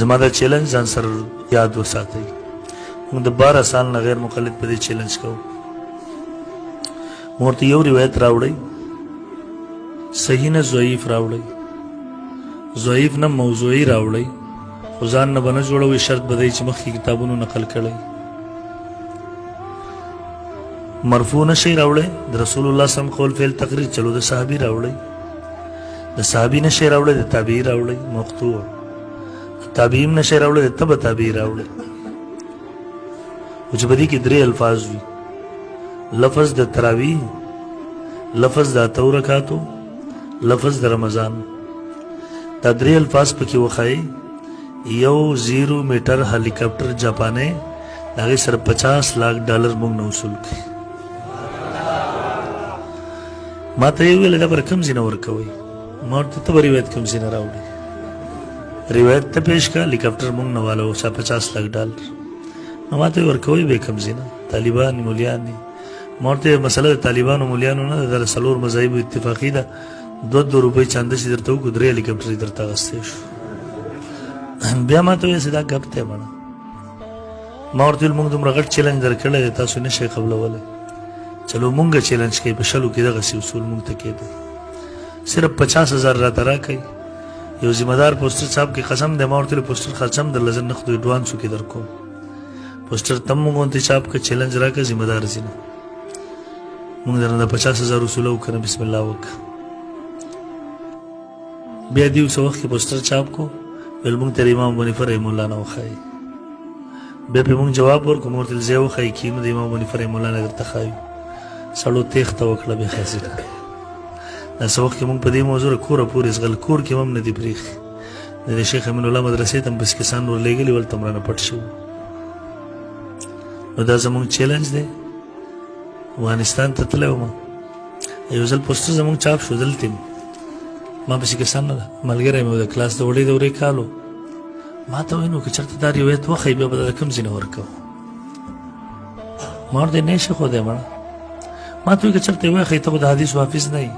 زما دا چیلنج ځان سره یاد وساتئ. موږ د 12 سال نه غیر مقلد په دې چیلنج کوو. مور ته یو روایت راوړئ، صحیح نه ضعیف راوړئ، ضعیف نه موضوعي راوړئ، خو ځان نه به نه جوړوئ، شرط به دی چې مخکې کتابونو نقل کړئ. مرفوع نشئ راوړئ، د رسول الله صلی الله علیه وسلم قول فعل تقریر چلو د صحابي راوړئ. د صحابي نشئ راوړئ، د تابعي راوړئ مقطوع. تابعي هم نشئ راوړئ، د تبع تابعي راوړئ. خو چې په دې کې 3 الفاظ وي، لفظ د تراویح، لفظ د 8 رکعاتو، لفظ د رمضان. دا 3 الفاظ پکې وښایي. یو 0 میټر هلیکاپټر جاپاني د هغې سره $50 लाख موږ نه وصول کړي. ما ته یې وویل دا به کوم ځای نه ورکوئ؟ ما ورته ته به روایت کوم ځای نه راوړې؟ روایت ته پیش کړه، هلیکاپټر موږ نه والو چا $50 लाख. نو ما ته یې ورکوئ به کوم ځای نه؟ طالبان مولیان دي. ما ورته مسله د طالبانو مولیانو نه ده، د 4 مذاهبو اتفاقي ده. 2 روپۍ چانده چې درته وکړو 3 هلیکاپټر یې درته اخیستی شو. بیا ما ته وایي چې دا ګپ دی مړه. ما ورته ویل موږ دومره غټ چیلنج درکړی دی، تاسو نه شئ قبلولی. چلو مونږ چیلنج کوي، په 100 کې دغسې اصول مونږ ته کېدی. صرف 50,000 راته راکئ، یو ذمه دار پوسټر چاپ کې قسم دی. ما ورته ویل پوسټر خرچه هم درله زه نقدو ایډوانسو کې در کوم. پوسټر ته هم مونږ غوندې چاپ کړه، چیلنج راکړه، ذمه دار ځي نه. مونږ درنه د 50,000 وصوله وکړه، بسم الله وکړه. بیا دې څه وخت کې پوسټر چاپ کو، ویل مونږ ته امام بنیفه رحم الله نه وښایي. بیا پرې مونږ جواب ورکړو، مونږ ورته ځای وښایي کینو د امام بنیفه رحم الله نه درته ښایو. سړو تېښته وکړه بې خزینه. دا څه وخت کې مونږ په دې موضوع کوره پورې زغل، کور کې هم نه دي پرېښي. د شیخ امین الله مدرسې ته هم پس کسان ورلېږلي، ولته هم رانه پټ شوي. نو دا زمونږ چیلنج دی. افغانستان ته تللی وم، یو ځل پوسټر زمونږ چاپ شو، دلته ما پسې کسان نه ده، ملګری مې د کلاس د وړې دورې کالو. ما ته وایي نو که چېرته دا روایت وښایي بیا به دا کوم ځای نه ورکوو؟ ما ورته نه یې ښودی مړه. ما ته وایي که چېرته یې وښایي ته به د حدیثو حافظ نه یې.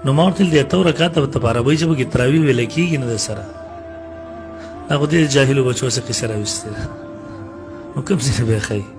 نو ما ورته ویل د 8 رکعاته به ته په عربۍ ژبه کې تراویح ویلی کېږي نه در سره. دا خو دې جاهلو بچو څه قصه راویستې ده. نو کوم ځای نه به یې ښایي؟